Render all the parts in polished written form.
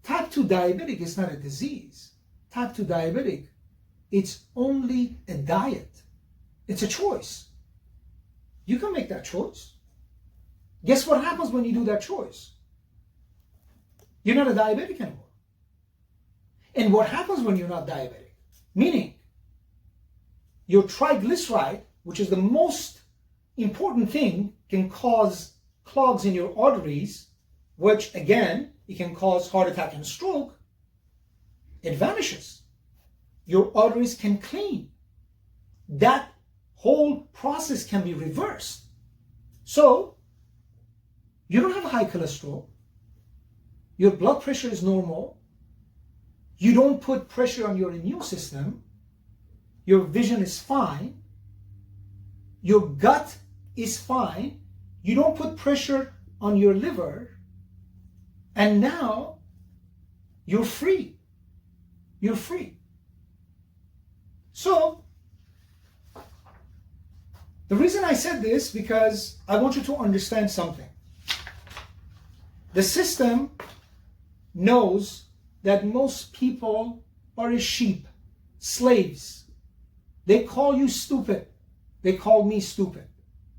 Type 2 diabetic is not a disease. Type 2 diabetic, it's only a diet. It's a choice. You can make that choice. Guess what happens when you do that choice? You're not a diabetic anymore. And what happens when you're not diabetic? Meaning, your triglyceride, which is the most important thing, can cause clogs in your arteries, which again, it can cause heart attack and stroke. It vanishes. Your arteries can clean. That whole process can be reversed. So, you don't have high cholesterol. Your blood pressure is normal. You don't put pressure on your immune system. Your vision is fine. Your gut is fine. You don't put pressure on your liver. And now you're free. You're free. So, the reason I said this, because I want you to understand something. The system knows that most people are a sheep, slaves. They call you stupid. They called me stupid.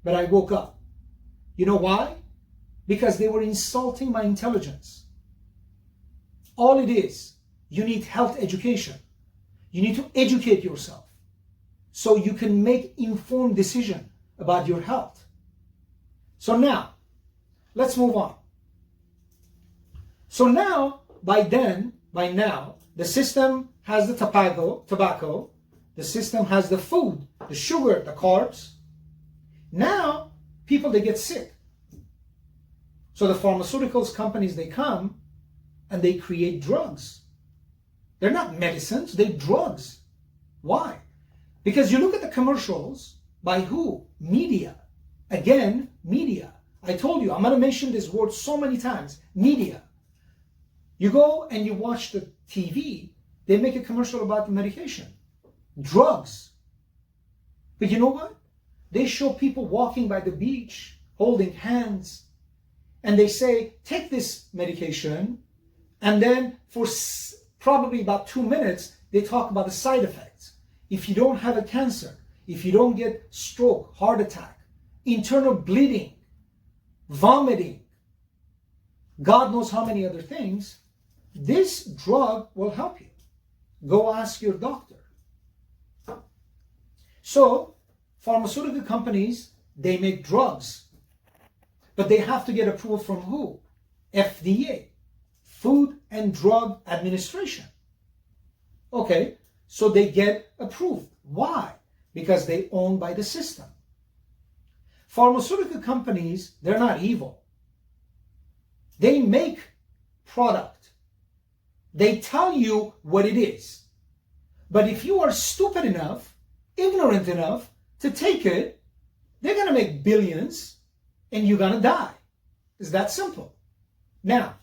But I woke up. You know why? Because they were insulting my intelligence. All it is, you need health education. You need to educate yourself so you can make informed decision about your health. So now, let's move on. So now, by now, the system has the tobacco, the system has the food, the sugar, the carbs. Now, people, they get sick. So the pharmaceuticals companies, they come and they create drugs. They're not medicines, they're drugs. Why? Because you look at the commercials, by who? Media. Again, media. I told you, I'm going to mention this word so many times, media. You go and you watch the TV, they make a commercial about the medication, drugs. But you know what? They show people walking by the beach, holding hands, and they say, take this medication, and then for probably about 2 minutes, they talk about the side effects. If you don't have a cancer, if you don't get stroke, heart attack, internal bleeding, vomiting, God knows how many other things, this drug will help you. Go ask your doctor. So, pharmaceutical companies, they make drugs, but they have to get approval from who? FDA, Food and Drug Administration. Okay, so they get approved. Why? Because they own by the system. Pharmaceutical companies, they're not evil. They make product. They tell you what it is. But if you are stupid enough, ignorant enough to take it, they're going to make billions and you're going to die. It's that simple. Now,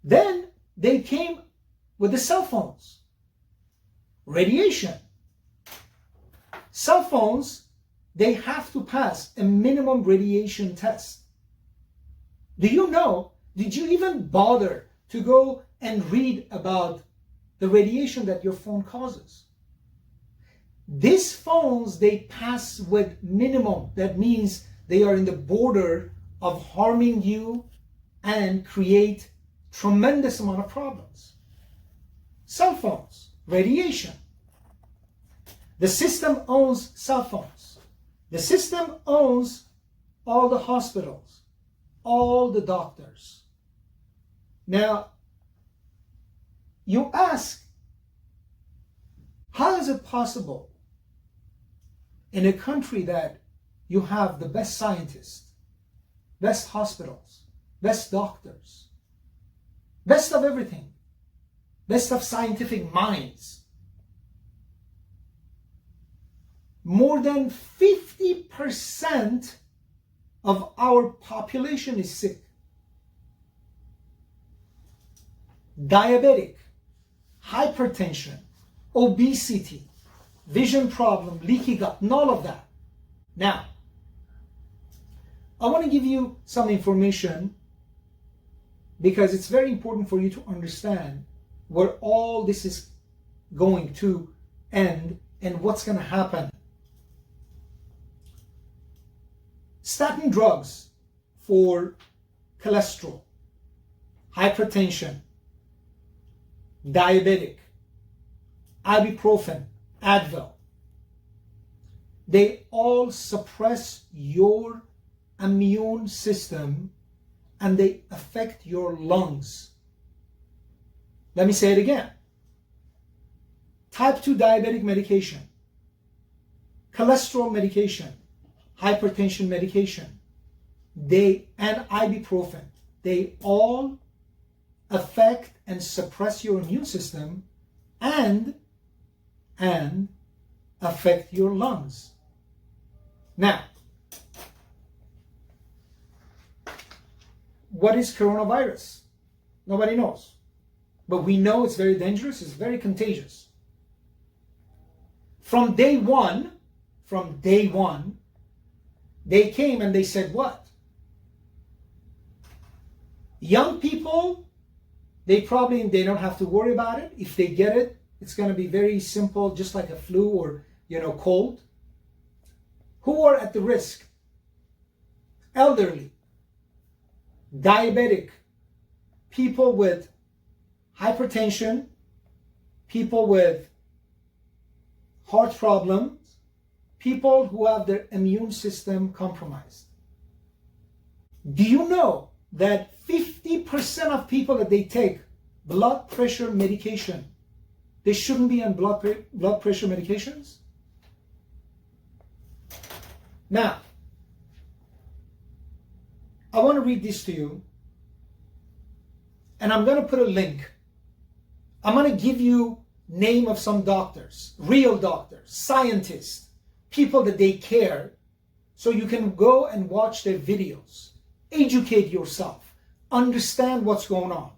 then they came with the cell phones. Radiation. Cell phones, they have to pass a minimum radiation test. Do you know? Did you even bother to go and read about the radiation that your phone causes? These phones, they pass with minimum. That means they are in the border of harming you and create tremendous amount of problems. Cell phones, radiation. The system owns cell phones. The system owns all the hospitals, all the doctors. Now, you ask, how is it possible in a country that you have the best scientists, best hospitals, best doctors, best of everything, best of scientific minds? More than 50% of our population is sick. Diabetic, hypertension, obesity, vision problem, leaky gut, and all of that. Now, I want to give you some information because it's very important for you to understand where all this is going to end and what's going to happen. Statin drugs for cholesterol, hypertension, diabetic, ibuprofen, Advil, they all suppress your immune system and they affect your lungs. Let me say it again. Type 2 diabetic medication, cholesterol medication, hypertension medication, and ibuprofen, they all affect and suppress your immune system and affect your lungs. Now, what is coronavirus? Nobody knows. But we know it's very dangerous, it's very contagious. From day one, they came and they said what? Young people, they don't have to worry about it. If they get it, it's going to be very simple, just like a flu or, cold. Who are at the risk? Elderly, diabetic, people with hypertension, people with heart problems, people who have their immune system compromised. Do you know that 50% of people that they take blood pressure medication, they shouldn't be on blood pressure medications? Now, I want to read this to you, and I'm going to put a link. I'm going to give you name of some doctors, real doctors, scientists, people that they care, so you can go and watch their videos, educate yourself, understand what's going on.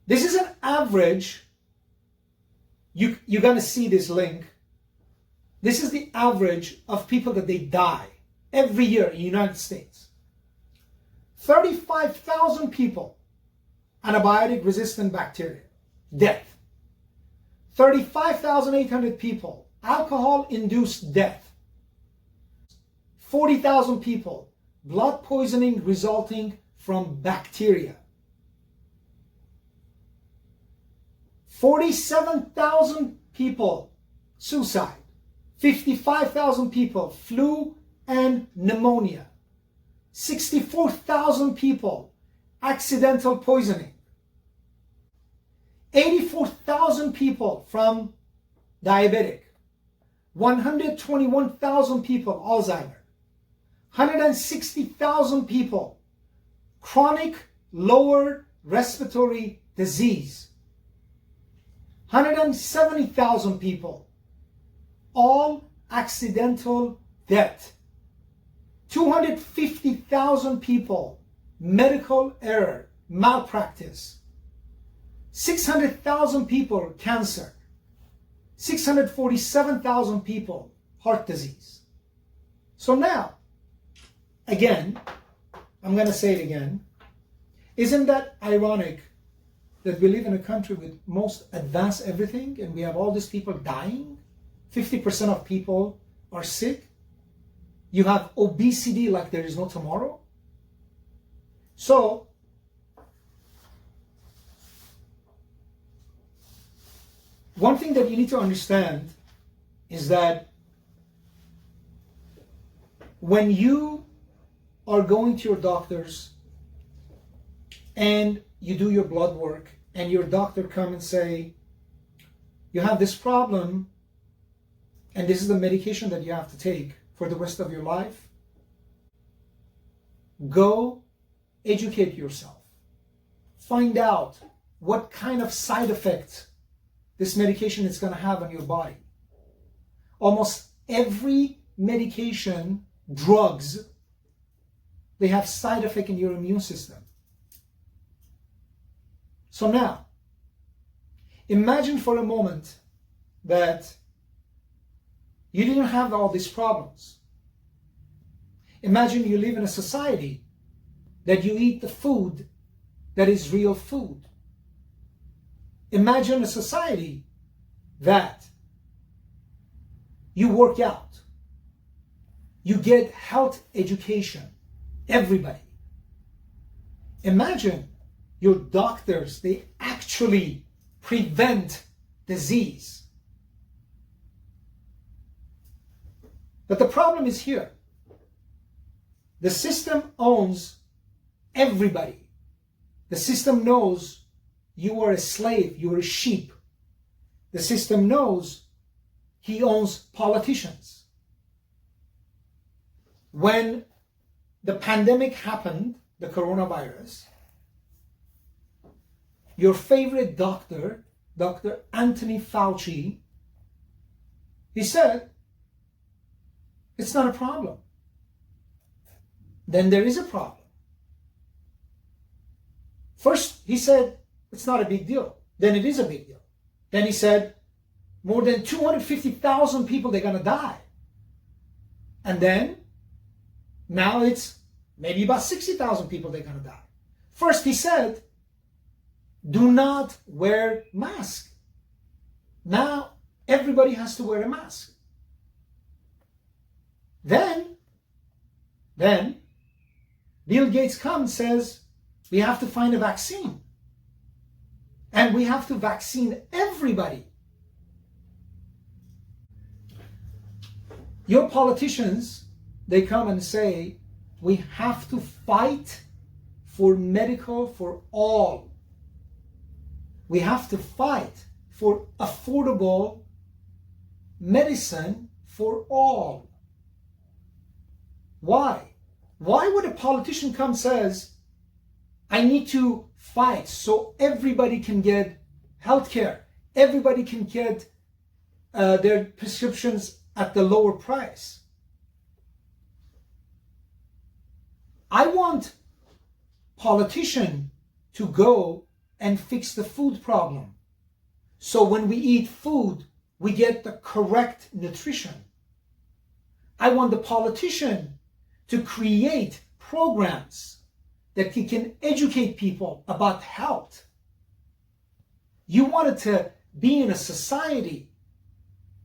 This is an average. You're going to see this link. This is the average of people that they die every year in the United States. 35,000 people, antibiotic resistant bacteria, death. 35,800 people, alcohol induced death. 40,000 people, blood poisoning resulting from bacteria. 47,000 people, suicide. 55,000 people, flu and pneumonia. 64,000 people, accidental poisoning. 84,000 people from diabetic. 121,000 people, Alzheimer. 160,000 people, chronic lower respiratory disease. 170,000 people, all accidental death. 250,000 people, medical error, malpractice. 600,000 people, cancer. 647,000 people, heart disease. So now, again, I'm going to say it again. Isn't that ironic that we live in a country with most advanced everything and we have all these people dying? 50% of people are sick. You have obesity like there is no tomorrow. So, one thing that you need to understand is that when you are going to your doctors and you do your blood work and your doctor come and say, you have this problem and this is the medication that you have to take for the rest of your life, go educate yourself. Find out what kind of side effects this medication is going to have on your body. Almost every medication, drugs, they have side effect in your immune system. So now, imagine for a moment that you didn't have all these problems. Imagine you live in a society that you eat the food that is real food. Imagine a society that you work out, you get health education, everybody. Imagine your doctors, they actually prevent disease. But the problem is here. The system owns everybody. The system knows you are a slave, you are a sheep. The system knows he owns politicians. When the pandemic happened, the coronavirus, your favorite doctor, Dr. Anthony Fauci, he said, it's not a problem. Then there is a problem. First, he said, it's not a big deal. Then it is a big deal. Then he said, more than 250,000 people, they're going to die. And then, now it's maybe about 60,000 people, they're going to die. First, he said, do not wear mask. Now, everybody has to wear a mask. Then, Bill Gates comes and says, we have to find a vaccine. And we have to vaccine everybody. Your politicians, they come and say, we have to fight for medical for all. We have to fight for affordable medicine for all. Why? Why would a politician come and says, I need to fight so everybody can get health care, everybody can get their prescriptions at the lower price? I want politicians to go and fix the food problem. So when we eat food, we get the correct nutrition. I want the politician to create programs that can educate people about health. You wanted to be in a society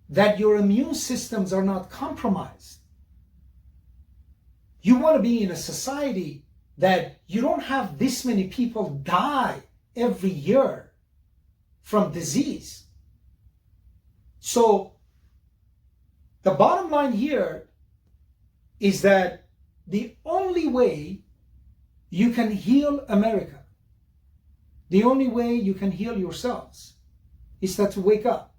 that your immune systems are not compromised. You want to be in a society that you don't have this many people die every year from disease. So the bottom line here is that the only way you can heal America, the only way you can heal yourselves, is that to wake up.